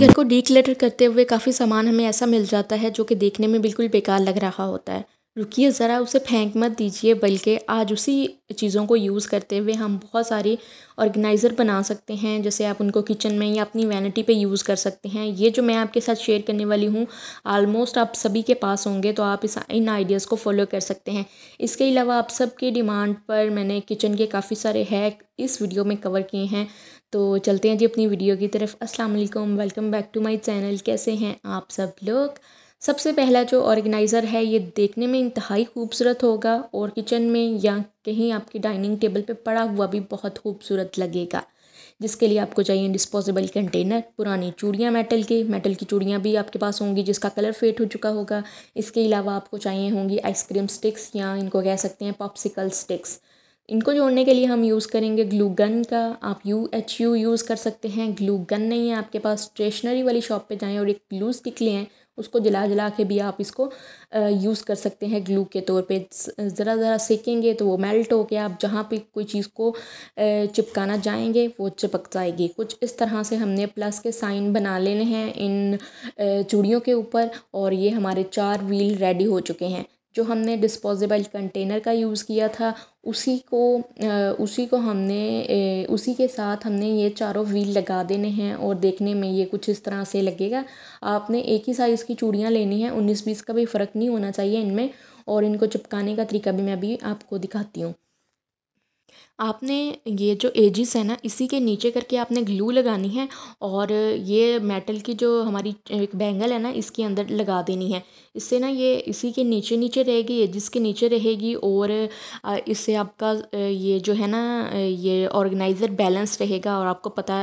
घर को डीक्लटर करते हुए काफ़ी सामान हमें ऐसा मिल जाता है जो कि देखने में बिल्कुल बेकार लग रहा होता है। रुकिए ज़रा, उसे फेंक मत दीजिए, बल्कि आज उसी चीज़ों को यूज़ करते हुए हम बहुत सारी ऑर्गेनाइज़र बना सकते हैं। जैसे आप उनको किचन में या अपनी वैनिटी पे यूज़ कर सकते हैं। ये जो मैं आपके साथ शेयर करने वाली हूँ ऑलमोस्ट आप सभी के पास होंगे, तो आप इन आइडियाज़ को फॉलो कर सकते हैं। इसके अलावा आप सबकी डिमांड पर मैंने किचन के काफ़ी सारे हैक इस वीडियो में कवर किए हैं। तो चलते हैं जी अपनी वीडियो की तरफ। अस्सलाम वालेकुम, welcome back to my channel. कैसे हैं आप सब लोग? सबसे पहला जो ऑर्गेनाइज़र है, ये देखने में इंतहाई खूबसूरत होगा और किचन में या कहीं आपकी डाइनिंग टेबल पे पड़ा हुआ भी बहुत खूबसूरत लगेगा। जिसके लिए आपको चाहिए डिस्पोजेबल कंटेनर, पुरानी चूड़ियाँ मेटल की चूड़ियाँ भी आपके पास होंगी जिसका कलर फेड हो चुका होगा। इसके अलावा आपको चाहिए होंगी आइसक्रीम स्टिक्स, या इनको कह सकते हैं पॉप्सिकल स्टिक्स। इनको जोड़ने के लिए हम यूज़ करेंगे ग्लू गन का। आप UHU यूज़ कर सकते हैं। ग्लू गन नहीं है आपके पास, स्टेशनरी वाली शॉप पे जाएं और एक ग्लू स्टिक लें, उसको जला के भी आप इसको यूज़ कर सकते हैं ग्लू के तौर पे। ज़रा ज़रा सेकेंगे तो वो मेल्ट हो के आप जहाँ पे कोई चीज़ को चिपकाना जाएंगे वो चिपक जाएगी। कुछ इस तरह से हमने प्लस के साइन बना लेने हैं इन चूड़ियों के ऊपर, और ये हमारे 4 व्हील रेडी हो चुके हैं। जो हमने डिस्पोजेबल कंटेनर का यूज़ किया था उसी को हमने उसी के साथ हमने ये चारों व्हील लगा देने हैं, और देखने में ये कुछ इस तरह से लगेगा। आपने एक ही साइज़ की चूड़ियाँ लेनी हैं, 19-20 का भी फ़र्क नहीं होना चाहिए इनमें। और इनको चिपकाने का तरीका भी मैं अभी आपको दिखाती हूँ। आपने ये जो एजिस है ना, इसी के नीचे करके आपने ग्लू लगानी है, और ये मेटल की जो हमारी एक बैंगल है ना, इसके अंदर लगा देनी है। इससे ना ये इसी के नीचे नीचे रहेगी, एजिस के नीचे रहेगी, और इससे आपका ये जो है ना ये ऑर्गेनाइज़र बैलेंस रहेगा, और आपको पता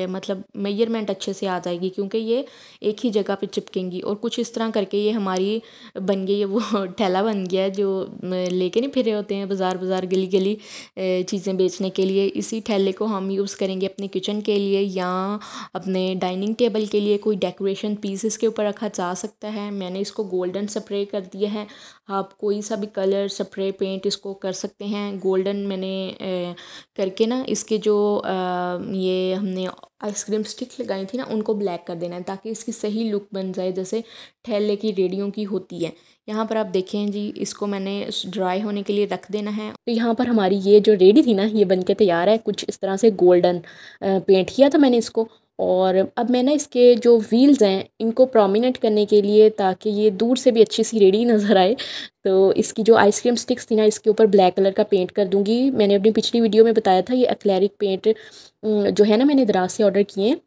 मतलब मेजरमेंट अच्छे से आ जाएगी, क्योंकि ये एक ही जगह पे चिपकेंगी। और कुछ इस तरह करके ये हमारी बन गई है, वो थैला बन गया है जो लेके नहीं फिर रहे होते हैं बाज़ार बाज़ार गली गली चीज़ें बेचने के लिए। इसी थैले को हम यूज़ करेंगे अपने किचन के लिए या अपने डाइनिंग टेबल के लिए। कोई डेकोरेशन पीस इसके ऊपर रखा जा सकता है। मैंने इसको गोल्डन स्प्रे कर दिया है। आप कोई सा भी कलर स्प्रे पेंट इसको कर सकते हैं। गोल्डन मैंने करके ना इसके जो ये हमने आइसक्रीम स्टिक लगाई थी ना, उनको ब्लैक कर देना है, ताकि इसकी सही लुक बन जाए जैसे ठेले की रेडियों की होती है। यहाँ पर आप देखें जी, इसको मैंने ड्राई होने के लिए रख देना है। तो यहाँ पर हमारी ये जो रेडी थी ना, ये बनके तैयार है। कुछ इस तरह से गोल्डन पेंट किया था मैंने इसको। और अब मैं ना इसके जो व्हील्स हैं इनको प्रोमिनेंट करने के लिए, ताकि ये दूर से भी अच्छी सी रेडी नज़र आए, तो इसकी जो आइसक्रीम स्टिक्स थी ना, इसके ऊपर ब्लैक कलर का पेंट कर दूँगी। मैंने अपनी पिछली वीडियो में बताया था, ये एक्रेलिक पेंट जो है ना, मैंने दराज से ऑर्डर किए हैं।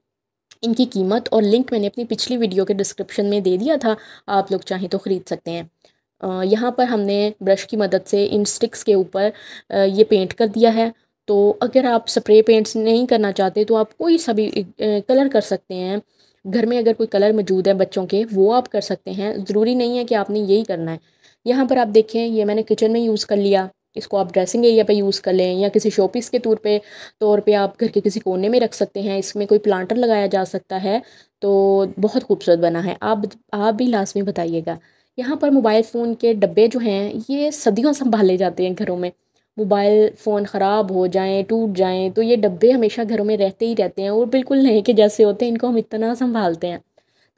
इनकी कीमत और लिंक मैंने अपनी पिछली वीडियो के डिस्क्रिप्शन में दे दिया था, आप लोग चाहें तो ख़रीद सकते हैं। यहाँ पर हमने ब्रश की मदद से इन स्टिक्स के ऊपर ये पेंट कर दिया है। तो अगर आप स्प्रे पेंट्स नहीं करना चाहते तो आप कोई सा भी कलर कर सकते हैं। घर में अगर कोई कलर मौजूद है बच्चों के, वो आप कर सकते हैं। ज़रूरी नहीं है कि आपने यही करना है। यहाँ पर आप देखें, ये मैंने किचन में यूज़ कर लिया। इसको आप ड्रेसिंग एरिया पे यूज़ कर लें, या किसी शोपीस के तौर पे आप घर के किसी कोने में रख सकते हैं। इसमें कोई प्लांटर लगाया जा सकता है, तो बहुत खूबसूरत बना है। आप भी लास्ट में बताइएगा। यहाँ पर मोबाइल फ़ोन के डब्बे जो हैं, ये सदियों संभाले जाते हैं घरों में। मोबाइल फ़ोन ख़राब हो जाएं, टूट जाएं, तो ये डब्बे हमेशा घरों में रहते ही रहते हैं, और बिल्कुल नए के जैसे होते हैं। इनको हम इतना संभालते हैं।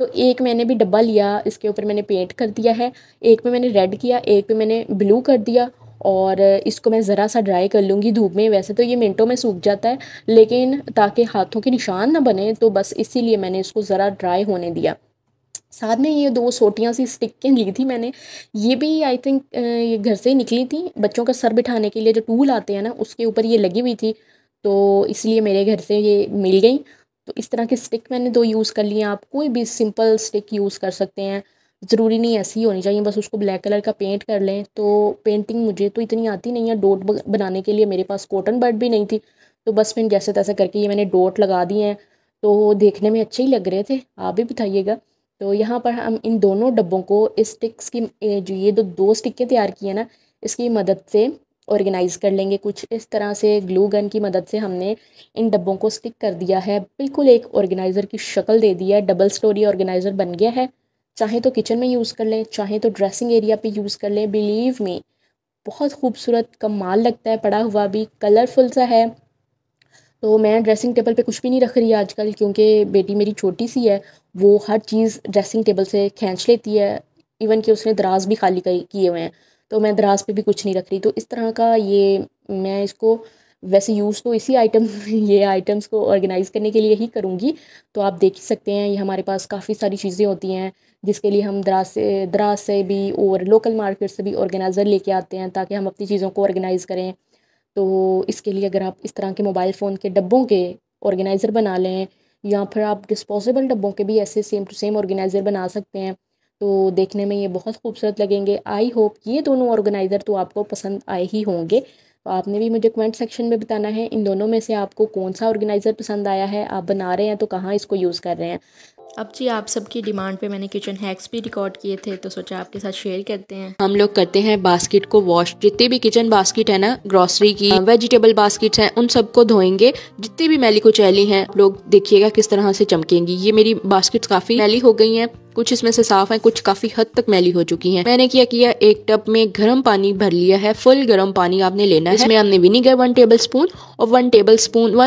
तो एक मैंने भी डब्बा लिया, इसके ऊपर मैंने पेंट कर दिया है। एक पे मैंने रेड किया, एक पे मैंने ब्लू कर दिया, और इसको मैं ज़रा सा ड्राई कर लूँगी धूप में। वैसे तो ये मिनटों में सूख जाता है, लेकिन ताकि हाथों के निशान ना बने, तो बस इसीलिए मैंने इसको ज़रा ड्राई होने दिया। साथ में ये 2 छोटियाँ सी स्टिकें ली थी मैंने। ये भी आई थिंक ये घर से ही निकली थी। बच्चों का सर बिठाने के लिए जो टूल आते हैं ना, उसके ऊपर ये लगी हुई थी, तो इसलिए मेरे घर से ये मिल गई। तो इस तरह की स्टिक मैंने 2 यूज़ कर ली हैं। आप कोई भी सिंपल स्टिक यूज़ कर सकते हैं। ज़रूरी नहीं ऐसी ही होनी चाहिए, बस उसको ब्लैक कलर का पेंट कर लें। तो पेंटिंग मुझे तो इतनी आती नहीं है। डॉट बनाने के लिए मेरे पास कॉटन बड भी नहीं थी, तो बस मैंने जैसे तैसे करके ये मैंने डॉट लगा दिए हैं। तो देखने में अच्छे ही लग रहे थे, आप भी बताइएगा। तो यहाँ पर हम इन दोनों डब्बों को इस स्टिक्स की जो ये दो स्टिकें तैयार की है ना, इसकी मदद से ऑर्गेनाइज़ कर लेंगे। कुछ इस तरह से ग्लू गन की मदद से हमने इन डब्बों को स्टिक कर दिया है। बिल्कुल एक ऑर्गेनाइज़र की शक्ल दे दी है। डबल स्टोरी ऑर्गेनाइज़र बन गया है। चाहे तो किचन में यूज़ कर लें, चाहे तो ड्रेसिंग एरिया पे यूज़ कर लें। बिलीव मी, बहुत खूबसूरत कमाल लगता है। पड़ा हुआ भी कलरफुल सा है, तो मैं ड्रेसिंग टेबल पे कुछ भी नहीं रख रही आजकल, क्योंकि बेटी मेरी छोटी सी है, वो हर चीज़ ड्रेसिंग टेबल से खींच लेती है। इवन कि उसने दराज भी खाली किए हुए हैं, तो मैं दराज पे भी कुछ नहीं रख रही। तो इस तरह का ये मैं इसको वैसे यूज़ तो इसी आइटम ये आइटम्स को ऑर्गेनाइज़ करने के लिए ही करूँगी। तो आप देख ही सकते हैं, ये हमारे पास काफ़ी सारी चीज़ें होती हैं जिसके लिए हम दराज से भी और लोकल मार्केट से भी ऑर्गेनाइज़र लेके आते हैं, ताकि हम अपनी चीज़ों को ऑर्गेनाइज़ करें। तो इसके लिए अगर आप इस तरह के मोबाइल फ़ोन के डब्बों के ऑर्गेनाइज़र बना लें, या फिर आप डिस्पोजेबल डब्बों के भी ऐसे सेम टू सेम ऑर्गेनाइज़र बना सकते हैं, तो देखने में ये बहुत खूबसूरत लगेंगे। आई होप ये दोनों ऑर्गेनाइज़र तो आपको पसंद आए ही होंगे। तो आपने भी मुझे कमेंट सेक्शन में बताना है इन दोनों में से आपको कौन सा ऑर्गेनाइज़र पसंद आया है, आप बना रहे हैं तो कहाँ इसको यूज़ कर रहे हैं। अब जी आप सबकी डिमांड पे मैंने किचन हैक्स भी रिकॉर्ड किए थे, तो सोचा आपके साथ शेयर करते हैं। हम लोग करते हैं बास्केट को वॉश। जितने भी किचन बास्केट है ना, ग्रोसरी की, वेजिटेबल बास्केट्स हैं, उन सबको धोएंगे। जितनी भी मैली कुचैली हैं, लोग देखिएगा किस तरह से चमकेंगी। ये मेरी बास्केट्स काफी मैली हो गई हैं, कुछ इसमें से साफ है, कुछ काफी हद तक मैली हो चुकी हैं। मैंने क्या किया, एक टब में गर्म पानी भर लिया है, फुल गर्म पानी आपने लेना है। इसमें हमने विनीगर 1 टेबल स्पून और 1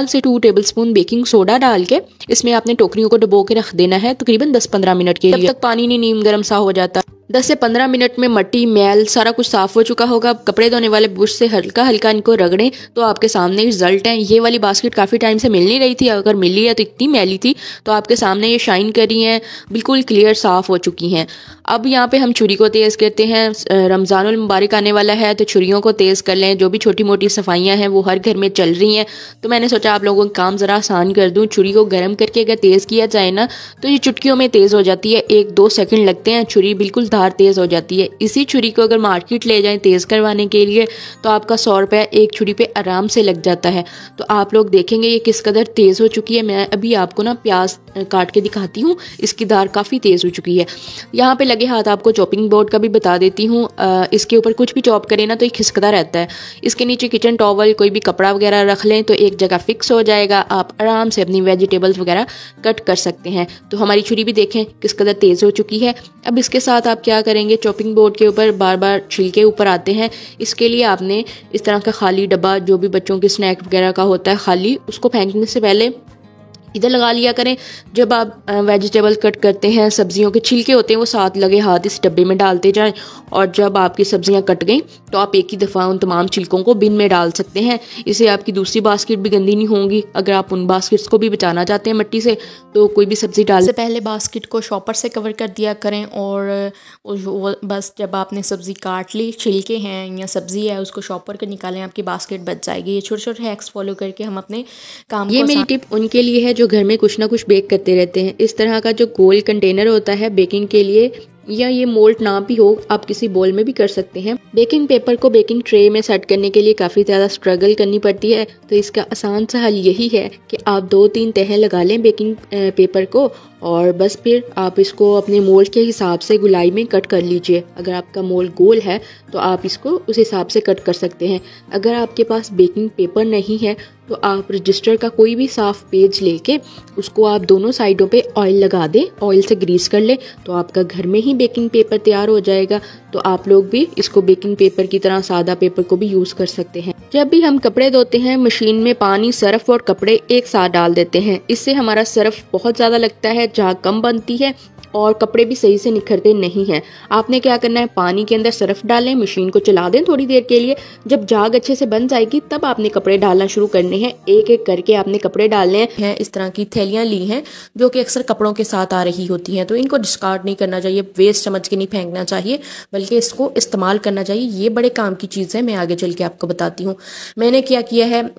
से 2 टेबल स्पून बेकिंग सोडा डाल के इसमें आपने टोकरियों को डुबो के रख देना है तकरीबन 10-15 मिनट के लिए। जब तक पानी नहीं नीम गर्म सा हो जाता, 10 से 15 मिनट में मट्टी मैल सारा कुछ साफ हो चुका होगा। कपड़े धोने वाले ब्रश से हल्का हल्का इनको रगड़ें तो आपके सामने रिजल्ट है। ये वाली बास्केट काफी टाइम से मिल नहीं रही थी, अगर मिली है तो इतनी मैली थी, तो आपके सामने ये शाइन कर रही हैं, बिल्कुल क्लियर साफ हो चुकी हैं। अब यहाँ पे हम छुरी को तेज करते हैं। रमजानुल मुबारक आने वाला है, तो छुरियों को तेज कर लें। जो भी छोटी मोटी सफाइयाँ हैं वो हर घर में चल रही हैं, तो मैंने सोचा आप लोगों का काम जरा आसान कर दूं। छुरी को गर्म करके अगर तेज किया जाए ना, तो ये चुटकियों में तेज हो जाती है। 1-2 सेकंड लगते हैं, छुरी बिल्कुल धार तेज हो जाती है। इसी छुरी को अगर मार्केट ले जाएं तेज करवाने के लिए, तो आपका 100 रुपये एक छुरी पे आराम से लग जाता है। तो आप लोग देखेंगे ये किस कदर तेज हो चुकी है। मैं अभी आपको ना प्याज काट के दिखाती हूँ, इसकी धार काफी तेज हो चुकी है। यहाँ पे लगे हाथ आपको चॉपिंग बोर्ड का भी बता देती हूँ। इसके ऊपर कुछ भी चॉप करें ना तो ये खिसकता रहता है। इसके नीचे किचन टॉवल कोई भी कपड़ा वगैरह रख लें तो एक जगह फिक्स हो जाएगा, आप आराम से अपनी वेजिटेबल्स वगैरह कट कर सकते हैं। तो हमारी छुरी भी देखें किस कदर तेज हो चुकी है। अब इसके साथ आप क्या करेंगे, चॉपिंग बोर्ड के ऊपर बार बार छिलके ऊपर आते हैं। इसके लिए आपने इस तरह का खाली डब्बा, जो भी बच्चों के स्नैक वगैरह का होता है खाली, उसको फेंकने से पहले इधर लगा लिया करें। जब आप वेजिटेबल कट करते हैं, सब्जियों के छिलके होते हैं वो साथ लगे हाथ इस डब्बे में डालते जाएं, और जब आपकी सब्जियां कट गई तो आप एक ही दफ़ा उन तमाम छिलकों को बिन में डाल सकते हैं। इससे आपकी दूसरी बास्केट भी गंदी नहीं होंगी। अगर आप उन बास्केट्स को भी बचाना चाहते हैं मट्टी से, तो कोई भी सब्जी डालने से पहले बास्केट को शॉपर से कवर कर दिया करें, और बस जब आपने सब्ज़ी काट ली, छिलके हैं या सब्ज़ी है, उसको शॉपर कर निकालें, आपकी बास्केट बच जाएगी। ये छोटे छोटे हैक्स फॉलो करके हम अपने काम ये मेरी टिप उनके लिए है जो घर में कुछ ना कुछ बेक करते रहते हैं। इस तरह का जो गोल कंटेनर होता है बेकिंग के लिए, या ये मोल्ड ना भी हो, आप किसी बोल में भी कर सकते हैं। बेकिंग पेपर को बेकिंग ट्रे में सेट करने के लिए काफ़ी ज़्यादा स्ट्रगल करनी पड़ती है, तो इसका आसान सा हल यही है कि आप 2-3 तह लगा लें बेकिंग पेपर को, और बस फिर आप इसको अपने मोल्ड के हिसाब से गुलाई में कट कर लीजिए। अगर आपका मोल्ड गोल है तो आप इसको उस हिसाब से कट कर सकते हैं। अगर आपके पास बेकिंग पेपर नहीं है तो आप रजिस्टर का कोई भी साफ पेज लेके उसको आप दोनों साइडों पे ऑयल लगा दें, ऑयल से ग्रीस कर लें, तो आपका घर में ही बेकिंग पेपर तैयार हो जाएगा। तो आप लोग भी इसको बेकिंग पेपर की तरह सादा पेपर को भी यूज़ कर सकते हैं। जब भी हम कपड़े धोते हैं, मशीन में पानी, सर्फ और कपड़े एक साथ डाल देते हैं। इससे हमारा सर्फ बहुत ज़्यादा लगता है, झाग कम बनती है और कपड़े भी सही से निखरते नहीं हैं। आपने क्या करना है, पानी के अंदर सर्फ डालें, मशीन को चला दें थोड़ी देर के लिए। जब झाग अच्छे से बन जाएगी तब आपने कपड़े डालना शुरू करने हैं। एक एक करके आपने कपड़े डालने हैं। इस तरह की थैलियाँ ली हैं जो कि अक्सर कपड़ों के साथ आ रही होती हैं, तो इनको डिस्कार्ड नहीं करना चाहिए, वेस्ट समझ के नहीं फेंकना चाहिए, बल्कि इसको इस्तेमाल करना चाहिए। ये बड़े काम की चीज़ है, मैं आगे चल के आपको बताती हूँ। मैंने क्या किया है,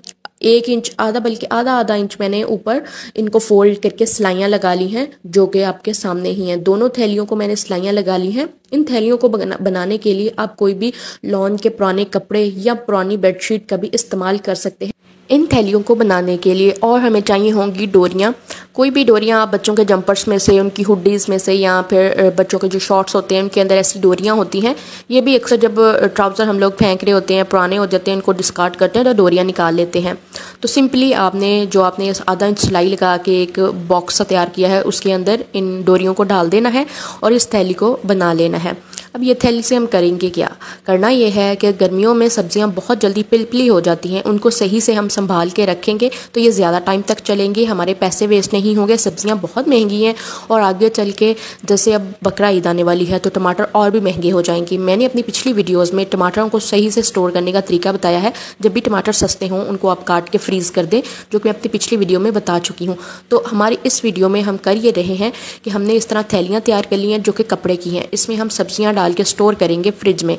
1 इंच आधा, बल्कि आधा इंच मैंने ऊपर इनको फोल्ड करके सिलाइयाँ लगा ली हैं, जो कि आपके सामने ही हैं। दोनों थैलियों को मैंने सिलाइयाँ लगा ली हैं। इन थैलियों को बनाने के लिए आप कोई भी लॉन के पुराने कपड़े या पुरानी बेडशीट का भी इस्तेमाल कर सकते हैं इन थैलियों को बनाने के लिए। और हमें चाहिए होंगी डोरियाँ, कोई भी डोरियाँ आप बच्चों के जंपर्स में से, उनकी हुडीज़ में से, या फिर बच्चों के जो शॉर्ट्स होते हैं उनके अंदर ऐसी डोरियाँ होती हैं। ये भी अक्सर जब ट्राउज़र हम लोग फेंक रहे होते हैं, पुराने हो जाते हैं, इनको डिस्कार्ड करते हैं तो डोरियाँ निकाल लेते हैं। तो सिंपली आपने आधा इंच सिलाई लगा के एक बॉक्स सा तैयार किया है, उसके अंदर इन डोरियों को डाल देना है और इस थैली को बना लेना है। अब ये थैली से हम करेंगे क्या? करना ये है कि गर्मियों में सब्जियां बहुत जल्दी पिलपिली हो जाती हैं, उनको सही से हम संभाल के रखेंगे तो ये ज़्यादा टाइम तक चलेंगे, हमारे पैसे वेस्ट नहीं होंगे। सब्जियां बहुत महंगी हैं और आगे चल के जैसे अब बकरा ईद आने वाली है तो टमाटर और भी महंगे हो जाएंगे। मैंने अपनी पिछली वीडियोज़ में टमाटरों को सही से स्टोर करने का तरीका बताया है। जब भी टमाटर सस्ते हों उनको आप काट के फ्रीज़ कर दें, जो कि मैं अपनी पिछली वीडियो में बता चुकी हूँ। तो हमारी इस वीडियो में हम कर ये रहे हैं कि हमने इस तरह थैलियाँ तैयार कर ली हैं जो कि कपड़े की हैं। इसमें हम सब्जियाँ डाल के स्टोर करेंगे फ्रिज में।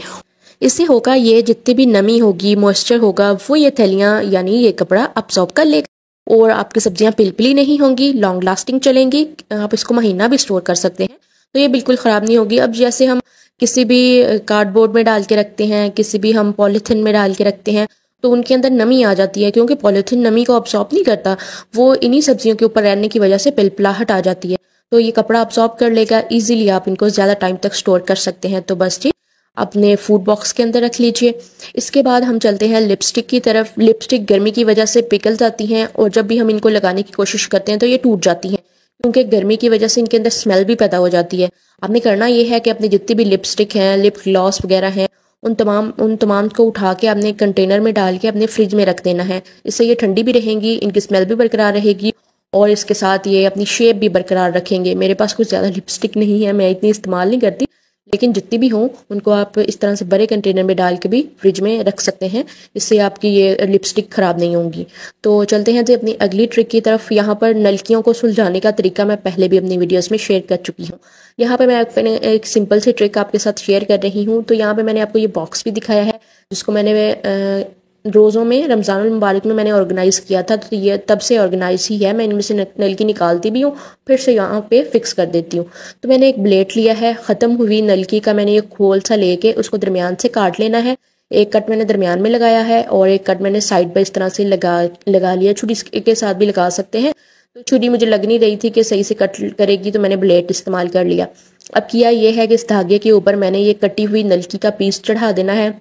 इससे होगा ये, जितनी भी नमी होगी, मॉइस्चर होगा, वो ये थैलियाँ यानी ये कपड़ा अब्सॉर्ब कर लेगा और आपकी सब्जियाँ पिलपिली नहीं होंगी, लॉन्ग लास्टिंग चलेंगी। आप इसको महीना भी स्टोर कर सकते हैं तो ये बिल्कुल ख़राब नहीं होगी। अब जैसे हम किसी भी कार्डबोर्ड में डाल के रखते हैं, किसी भी हम पॉलीथिन में डाल के रखते हैं तो उनके अंदर नमी आ जाती है, क्योंकि पॉलीथिन नमी को अब्सॉर्ब नहीं करता, वो इन्हीं सब्जियों के ऊपर रहने की वजह से पिलपिलाहट आ जाती है। तो ये कपड़ा अब्सॉर्ब कर लेगा, इजीली आप इनको ज़्यादा टाइम तक स्टोर कर सकते हैं। तो बस जी अपने फूड बॉक्स के अंदर रख लीजिए। इसके बाद हम चलते हैं लिपस्टिक की तरफ। लिपस्टिक गर्मी की वजह से पिघल जाती हैं और जब भी हम इनको लगाने की कोशिश करते हैं तो ये टूट जाती हैं, क्योंकि गर्मी की वजह से इनके अंदर स्मेल भी पैदा हो जाती है। आपने करना ये है कि अपने जितनी भी लिपस्टिक हैं, लिप ग्लॉस वगैरह हैं, उन तमाम को उठा के अपने कंटेनर में डाल के अपने फ्रिज में रख देना है। इससे ये ठंडी भी रहेंगी, इनकी स्मेल भी बरकरार रहेगी और इसके साथ ये अपनी शेप भी बरकरार रखेंगे। मेरे पास कुछ ज़्यादा लिपस्टिक नहीं है, मैं इतनी इस्तेमाल नहीं करती, लेकिन जितनी भी हों उनको आप इस तरह से बड़े कंटेनर में डाल के भी फ्रिज में रख सकते हैं। इससे आपकी ये लिपस्टिक ख़राब नहीं होंगी। तो चलते हैं जी अपनी अगली ट्रिक की तरफ। यहाँ पर नलकियों को सुलझाने का तरीका मैं पहले भी अपनी वीडियोस में शेयर कर चुकी हूँ। यहाँ पे मैं एक सिंपल सी ट्रिक आपके साथ शेयर कर रही हूँ। तो यहाँ पे मैंने आपको ये बॉक्स भी दिखाया है जिसको मैंने रोज़ों में रमज़ानुल मुबारक में मैंने ऑर्गेनाइज़ किया था, तो ये तब से ऑर्गेनाइज ही है। मैं इनमें से नलकी निकालती भी हूँ, फिर से यहाँ पे फिक्स कर देती हूँ। तो मैंने एक ब्लेड लिया है, ख़त्म हुई नलकी का मैंने ये खोल सा लेके उसको दरमियान से काट लेना है। एक कट मैंने दरमियान में लगाया है और एक कट मैंने साइड पर इस तरह से लगा लिया। छुरी के साथ भी लगा सकते हैं। तो छुरी मुझे लग नहीं रही थी कि सही से कट करेगी, तो मैंने ब्लेड इस्तेमाल कर लिया। अब किया ये है कि इस धागे के ऊपर मैंने ये कटी हुई नलकी का पीस चढ़ा देना है।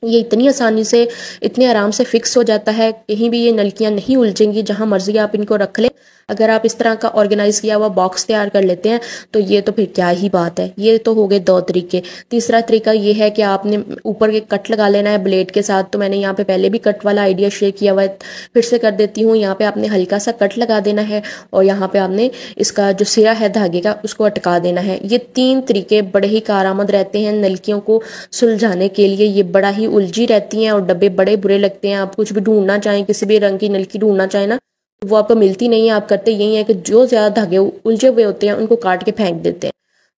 ये इतनी आसानी से, इतने आराम से फिक्स हो जाता है, कहीं भी ये नलकियां नहीं उलझेंगी, जहां मर्जी आप इनको रख लें। अगर आप इस तरह का ऑर्गेनाइज किया हुआ बॉक्स तैयार कर लेते हैं तो ये तो फिर क्या ही बात है। ये तो हो गए 2 तरीके। तीसरा तरीका ये है कि आपने ऊपर के कट लगा लेना है ब्लेड के साथ। तो मैंने यहाँ पे पहले भी कट वाला आइडिया शेयर किया हुआ है, फिर से कर देती हूँ। यहाँ पे आपने हल्का सा कट लगा देना है और यहाँ पे आपने इसका जो सिरा है धागे का उसको अटका देना है। ये 3 तरीके बड़े ही कारआमद रहते हैं नलकियों को सुलझाने के लिए। ये बड़ा ही उलझी रहती हैं और डब्बे बड़े बुरे लगते हैं। आप कुछ भी ढूंढना चाहें, किसी भी रंग की नलकी ढूंढना चाहें ना, वो आपको मिलती नहीं है। आप करते यही है कि जो ज़्यादा धागे उलझे हुए होते हैं उनको काट के फेंक देते हैं।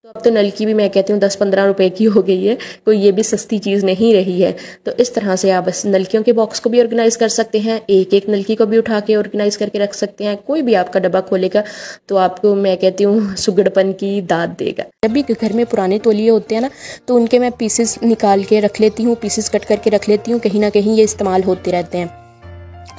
तो अब तो नलकी भी मैं कहती हूँ 10-15 रुपए की हो गई है, कोई ये भी सस्ती चीज़ नहीं रही है। तो इस तरह से आप बस नलकियों के बॉक्स को भी ऑर्गेनाइज कर सकते हैं, एक एक नलकी को भी उठा के ऑर्गेनाइज करके रख सकते हैं। कोई भी आपका डब्बा खोलेगा तो आपको मैं कहती हूँ सुगड़पन की दाद देगा। जब भी घर में पुराने तौलिए होते हैं ना, तो उनके मैं पीसेस निकाल के रख लेती हूँ, पीसेस कट करके रख लेती हूँ, कहीं ना कहीं ये इस्तेमाल होते रहते हैं।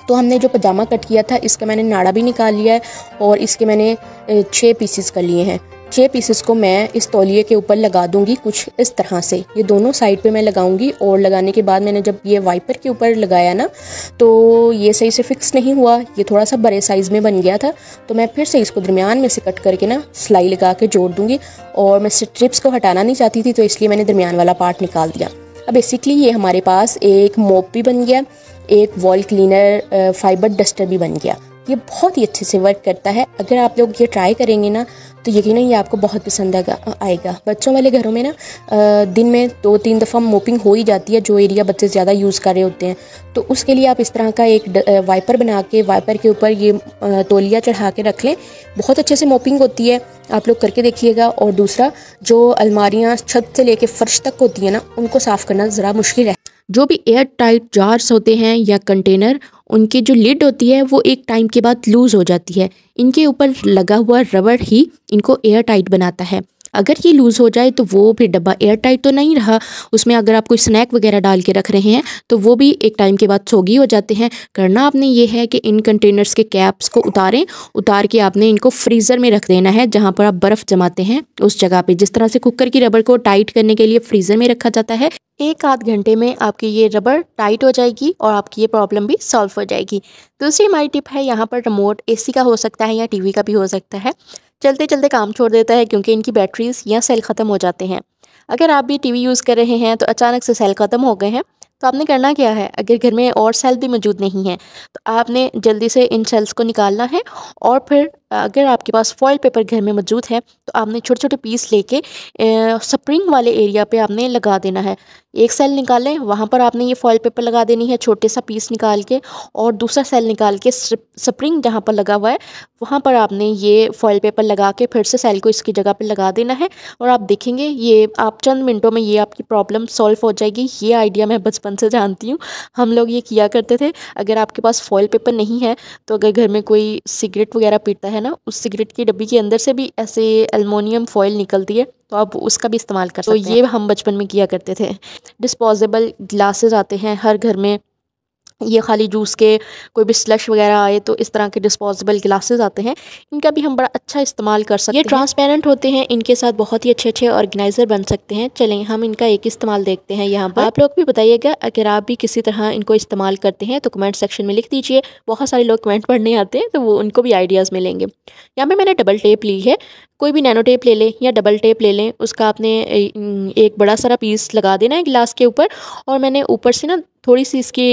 तो हमने जो पजामा कट किया था इसका मैंने नाड़ा भी निकाल लिया है और इसके मैंने 6 पीसेस कर लिए हैं। 6 पीसेस को मैं इस तौलिए के ऊपर लगा दूंगी कुछ इस तरह से। ये दोनों साइड पे मैं लगाऊंगी और लगाने के बाद मैंने जब ये वाइपर के ऊपर लगाया ना तो ये सही से फिक्स नहीं हुआ, ये थोड़ा सा बड़े साइज़ में बन गया था। तो मैं फिर से इसको दरमियान में से कट करके ना सिलाई लगा के जोड़ दूंगी और मैं स्ट्रिप्स को हटाना नहीं चाहती थी, तो इसलिए मैंने दरमियान वाला पार्ट निकाल दिया। अब बेसिकली ये हमारे पास एक मोप भी बन गया, एक वॉल क्लीनर फाइबर डस्टर भी बन गया। ये बहुत ही अच्छे से वर्क करता है। अगर आप लोग ये ट्राई करेंगे ना तो यकीनन ये आपको बहुत पसंद आएगा। बच्चों वाले घरों में ना दिन में 2-3 दफ़ा मोपिंग हो ही जाती है, जो एरिया बच्चे ज़्यादा यूज़ कर रहे होते हैं। तो उसके लिए आप इस तरह का एक वाइपर बना के वाइपर के ऊपर ये तौलिया चढ़ा के रख लें, बहुत अच्छे से मोपिंग होती है। आप लोग करके देखिएगा। और दूसरा, जो अलमारियाँ छत से लेके फर्श तक होती है ना, उनको साफ़ करना ज़रा मुश्किल है। जो भी एयर टाइट जार्स होते हैं या कंटेनर, उनकी जो लिड होती है वो एक टाइम के बाद लूज़ हो जाती है। इनके ऊपर लगा हुआ रबड़ ही इनको एयर टाइट बनाता है। अगर ये लूज़ हो जाए तो वो फिर डब्बा एयर टाइट तो नहीं रहा, उसमें अगर आप कोई स्नैक वगैरह डाल के रख रहे हैं तो वो भी एक टाइम के बाद सोगी हो जाते हैं। करना आपने ये है कि इन कंटेनर्स के कैप्स को उतार के आपने इनको फ्रीज़र में रख देना है, जहाँ पर आप बर्फ़ जमाते हैं उस जगह पे। जिस तरह से कुकर की रबड़ को टाइट करने के लिए फ्रीज़र में रखा जाता है, 1-8 घंटे में आपकी ये रबड़ टाइट हो जाएगी और आपकी ये प्रॉब्लम भी सॉल्व हो जाएगी। दूसरी हमारी टिप है, यहाँ पर रिमोट AC का हो सकता है या TV का भी हो सकता है, चलते चलते काम छोड़ देता है क्योंकि इनकी बैटरीज या सेल ख़त्म हो जाते हैं। अगर आप भी टीवी यूज़ कर रहे हैं तो अचानक से सेल ख़त्म हो गए हैं, तो आपने करना क्या है, अगर घर में और सेल भी मौजूद नहीं है तो आपने जल्दी से इन सेल्स को निकालना है। और फिर अगर आपके पास फॉइल पेपर घर में मौजूद है तो आपने छोटे छोटे पीस लेके स्प्रिंग वाले एरिया पे आपने लगा देना है। एक सेल निकालें, वहाँ पर आपने ये फॉइल पेपर लगा देनी है छोटे सा पीस निकाल के, और दूसरा सेल निकाल के स्प्रिंग जहाँ पर लगा हुआ है वहाँ पर आपने ये फॉइल पेपर लगा के फिर से सेल को इसकी जगह पे लगा देना है। और आप देखेंगे ये आप चंद मिनटों में ये आपकी प्रॉब्लम सॉल्व हो जाएगी। ये आइडिया मैं बचपन से जानती हूँ, हम लोग ये किया करते थे। अगर आपके पास फॉइल पेपर नहीं है तो अगर घर में कोई सिगरेट वगैरह पीता है ना, उस सिगरेट की डब्बी के अंदर से भी ऐसे एल्युमिनियम फॉइल निकलती है, तो आप उसका भी इस्तेमाल कर सकते हैं। तो ये हम बचपन में किया करते थे। डिस्पोजेबल ग्लासेस आते हैं हर घर में, ये खाली जूस के कोई भी स्लश वगैरह आए तो इस तरह के डिस्पोजेबल ग्लासेस आते हैं, इनका भी हम बड़ा अच्छा इस्तेमाल कर सकते हैं। ये ट्रांसपेरेंट होते हैं, इनके साथ बहुत ही अच्छे अच्छे ऑर्गेनाइज़र बन सकते हैं। चलें हम इनका एक इस्तेमाल देखते हैं यहाँ पर। आप लोग भी बताइएगा अगर आप भी किसी तरह इनको इस्तेमाल करते हैं तो कमेंट सेक्शन में लिख दीजिए। बहुत सारे लोग कमेंट पढ़ने आते हैं तो वो उनको भी आइडियाज़ मिलेंगे। यहाँ पर मैंने डबल टेप ली है, कोई भी नैनो टेप ले लें या डबल टेप ले लें, उसका आपने एक बड़ा सारा पीस लगा देना है गिलास के ऊपर, और मैंने ऊपर से ना थोड़ी सी इसकी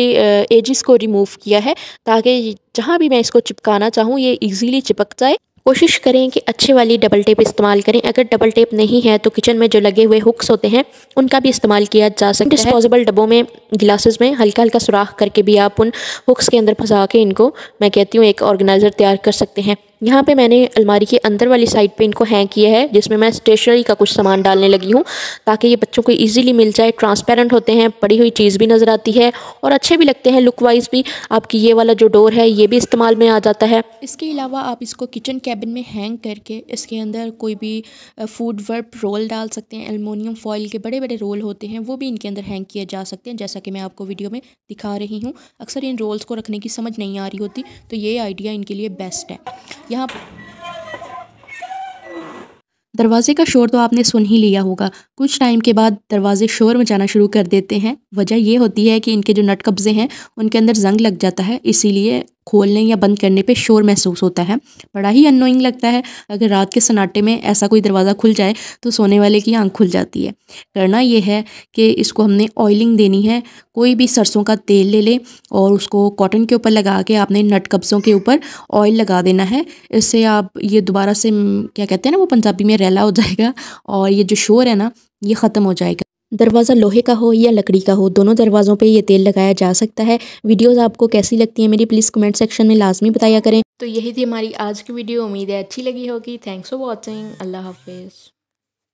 एजेस को रिमूव किया है ताकि जहाँ भी मैं इसको चिपकाना चाहूँ ये इजीली चिपक जाए। कोशिश करें कि अच्छे वाली डबल टेप इस्तेमाल करें। अगर डबल टेप नहीं है तो किचन में जो लगे हुए हुक्स होते हैं उनका भी इस्तेमाल किया जा सकता है। डिस्पोजेबल डब्बों में गिलासेस में हल्का हल्का सुराख करके भी आप उन हुक्स के अंदर फंसा के इनको, मैं कहती हूँ, एक ऑर्गेनाइज़र तैयार कर सकते हैं। यहाँ पे मैंने अलमारी के अंदर वाली साइड पे इनको हैंग किया है, जिसमें मैं स्टेशनरी का कुछ सामान डालने लगी हूँ ताकि ये बच्चों को इजीली मिल जाए। ट्रांसपेरेंट होते हैं, पड़ी हुई चीज़ भी नज़र आती है और अच्छे भी लगते हैं लुक वाइज भी। आपकी ये वाला जो डोर है ये भी इस्तेमाल में आ जाता है। इसके अलावा आप इसको किचन कैबिन में हैंग करके इसके अंदर कोई भी फूड वर्प रोल डाल सकते हैं। एल्युमिनियम फॉइल के बड़े बड़े रोल होते हैं, वो भी इनके अंदर हैंग किए जा सकते हैं, जैसा कि मैं आपको वीडियो में दिखा रही हूँ। अक्सर इन रोल्स को रखने की समझ नहीं आ रही होती, तो ये आइडिया इनके लिए बेस्ट है। यहाँ दरवाजे का शोर तो आपने सुन ही लिया होगा। कुछ टाइम के बाद दरवाजे शोर मचाना शुरू कर देते हैं। वजह ये होती है कि इनके जो नट कब्जे हैं उनके अंदर जंग लग जाता है, इसीलिए खोलने या बंद करने पे शोर महसूस होता है। बड़ा ही अननोइंग लगता है। अगर रात के सन्नाटे में ऐसा कोई दरवाज़ा खुल जाए तो सोने वाले की आंख खुल जाती है। करना ये है कि इसको हमने ऑयलिंग देनी है। कोई भी सरसों का तेल ले लें और उसको कॉटन के ऊपर लगा के आपने नट कब्ज़ों के ऊपर ऑयल लगा देना है। इससे आप ये दोबारा से क्या कहते हैं ना, वो पंजाबी में रैला हो जाएगा और ये जो शोर है ना ये ख़त्म हो जाएगा। दरवाज़ा लोहे का हो या लकड़ी का हो, दोनों दरवाज़ों पे ये तेल लगाया जा सकता है। वीडियोस आपको कैसी लगती हैं मेरी प्लीज़ कमेंट सेक्शन में लाजमी बताया करें। तो यही थी हमारी आज की वीडियो, उम्मीद है अच्छी लगी होगी। Thanks for watching. अल्लाह हाफिज़।